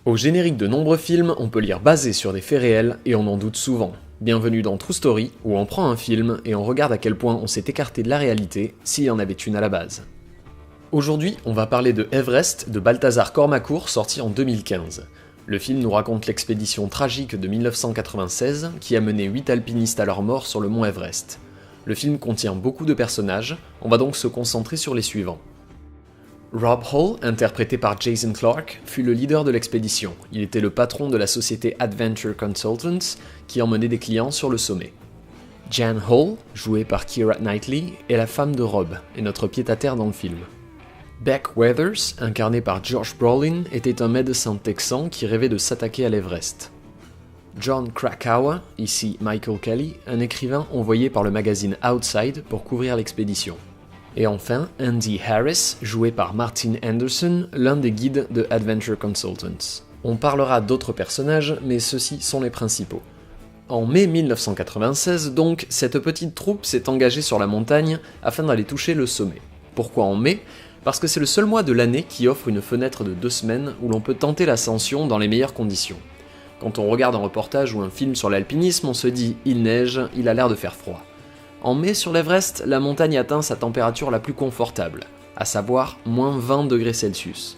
Au générique de nombreux films, on peut lire basé sur des faits réels et on en doute souvent. Bienvenue dans True Story, où on prend un film et on regarde à quel point on s'est écarté de la réalité s'il y en avait une à la base. Aujourd'hui, on va parler de Everest de Balthazar Kormákur, sorti en 2015. Le film nous raconte l'expédition tragique de 1996 qui a mené 8 alpinistes à leur mort sur le mont Everest. Le film contient beaucoup de personnages, on va donc se concentrer sur les suivants. Rob Hall, interprété par Jason Clarke, fut le leader de l'expédition. Il était le patron de la société Adventure Consultants qui emmenait des clients sur le sommet. Jan Hall, jouée par Keira Knightley, est la femme de Rob et notre pied-à-terre dans le film. Beck Weathers, incarné par Josh Brolin, était un médecin texan qui rêvait de s'attaquer à l'Everest. John Krakauer, ici Michael Kelly, un écrivain envoyé par le magazine Outside pour couvrir l'expédition. Et enfin, Andy Harris, joué par Martin Anderson, l'un des guides de Adventure Consultants. On parlera d'autres personnages, mais ceux-ci sont les principaux. En mai 1996, donc, cette petite troupe s'est engagée sur la montagne afin d'aller toucher le sommet. Pourquoi en mai ? Parce que c'est le seul mois de l'année qui offre une fenêtre de 2 semaines où l'on peut tenter l'ascension dans les meilleures conditions. Quand on regarde un reportage ou un film sur l'alpinisme, on se dit « il neige, il a l'air de faire froid ». En mai sur l'Everest, la montagne atteint sa température la plus confortable, à savoir moins 20 degrés Celsius.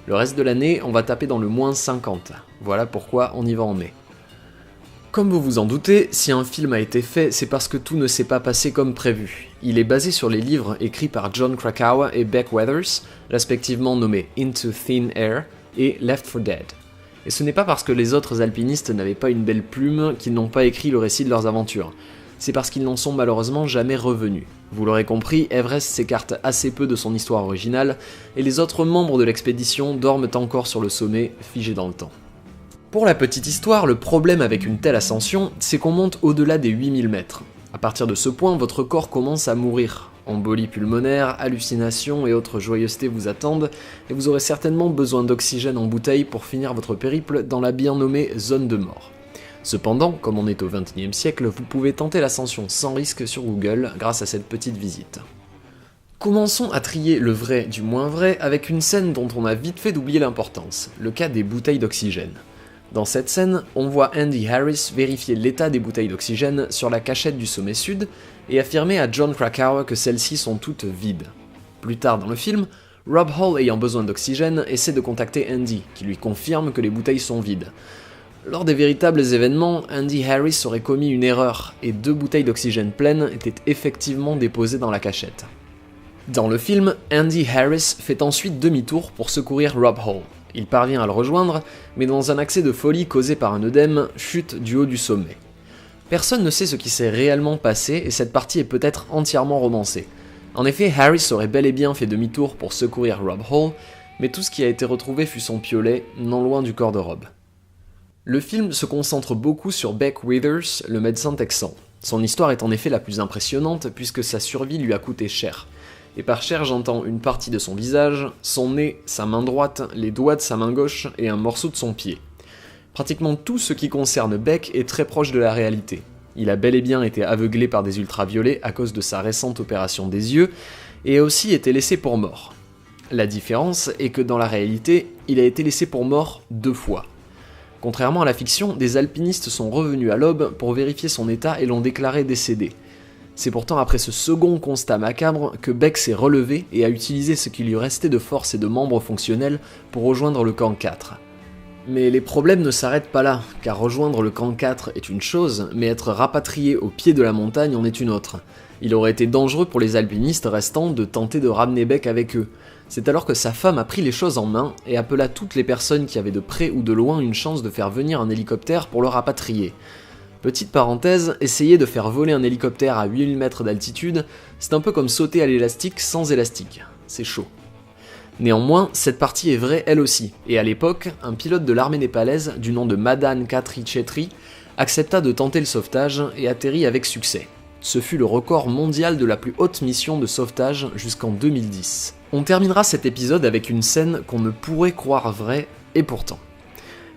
Le reste de l'année, on va taper dans le moins 50. Voilà pourquoi on y va en mai. Comme vous vous en doutez, si un film a été fait, c'est parce que tout ne s'est pas passé comme prévu. Il est basé sur les livres écrits par John Krakauer et Beck Weathers, respectivement nommés Into Thin Air et Left for Dead. Et ce n'est pas parce que les autres alpinistes n'avaient pas une belle plume qu'ils n'ont pas écrit le récit de leurs aventures. C'est parce qu'ils n'en sont malheureusement jamais revenus. Vous l'aurez compris, Everest s'écarte assez peu de son histoire originale, et les autres membres de l'expédition dorment encore sur le sommet, figés dans le temps. Pour la petite histoire, le problème avec une telle ascension, c'est qu'on monte au-delà des 8000 mètres. À partir de ce point, votre corps commence à mourir. Embolie pulmonaire, hallucinations et autres joyeusetés vous attendent, et vous aurez certainement besoin d'oxygène en bouteille pour finir votre périple dans la bien nommée zone de mort. Cependant, comme on est au XXIe siècle, vous pouvez tenter l'ascension sans risque sur Google grâce à cette petite visite. Commençons à trier le vrai du moins vrai avec une scène dont on a vite fait d'oublier l'importance, le cas des bouteilles d'oxygène. Dans cette scène, on voit Andy Harris vérifier l'état des bouteilles d'oxygène sur la cachette du sommet sud et affirmer à John Krakauer que celles-ci sont toutes vides. Plus tard dans le film, Rob Hall ayant besoin d'oxygène essaie de contacter Andy, qui lui confirme que les bouteilles sont vides. Lors des véritables événements, Andy Harris aurait commis une erreur et 2 bouteilles d'oxygène pleines étaient effectivement déposées dans la cachette. Dans le film, Andy Harris fait ensuite demi-tour pour secourir Rob Hall. Il parvient à le rejoindre, mais dans un accès de folie causé par un œdème, chute du haut du sommet. Personne ne sait ce qui s'est réellement passé et cette partie est peut-être entièrement romancée. En effet, Harris aurait bel et bien fait demi-tour pour secourir Rob Hall, mais tout ce qui a été retrouvé fut son piolet, non loin du corps de Rob. Le film se concentre beaucoup sur Beck Weathers, le médecin texan. Son histoire est en effet la plus impressionnante puisque sa survie lui a coûté cher. Et par cher, j'entends une partie de son visage, son nez, sa main droite, les doigts de sa main gauche et un morceau de son pied. Pratiquement tout ce qui concerne Beck est très proche de la réalité. Il a bel et bien été aveuglé par des ultraviolets à cause de sa récente opération des yeux, et a aussi été laissé pour mort. La différence est que dans la réalité, il a été laissé pour mort 2 fois. Contrairement à la fiction, des alpinistes sont revenus à l'aube pour vérifier son état et l'ont déclaré décédé. C'est pourtant après ce second constat macabre que Beck s'est relevé et a utilisé ce qui lui restait de force et de membres fonctionnels pour rejoindre le camp 4. Mais les problèmes ne s'arrêtent pas là, car rejoindre le camp 4 est une chose, mais être rapatrié au pied de la montagne en est une autre. Il aurait été dangereux pour les alpinistes restants de tenter de ramener Beck avec eux. C'est alors que sa femme a pris les choses en main et appela toutes les personnes qui avaient de près ou de loin une chance de faire venir un hélicoptère pour le rapatrier. Petite parenthèse, essayer de faire voler un hélicoptère à 8000 mètres d'altitude, c'est un peu comme sauter à l'élastique sans élastique. C'est chaud. Néanmoins, cette partie est vraie elle aussi, et à l'époque, un pilote de l'armée népalaise du nom de Madan Khatri Chetri accepta de tenter le sauvetage et atterrit avec succès. Ce fut le record mondial de la plus haute mission de sauvetage jusqu'en 2010. On terminera cet épisode avec une scène qu'on ne pourrait croire vraie, et pourtant.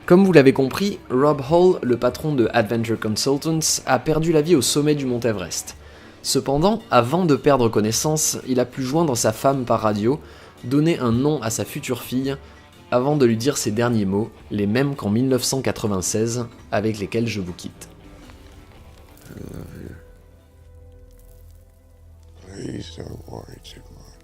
Comme vous l'avez compris, Rob Hall, le patron de Adventure Consultants, a perdu la vie au sommet du mont Everest. Cependant, avant de perdre connaissance, il a pu joindre sa femme par radio, donner un nom à sa future fille, avant de lui dire ces derniers mots, les mêmes qu'en 1996, avec lesquels je vous quitte. I love you. Please don't worry too much.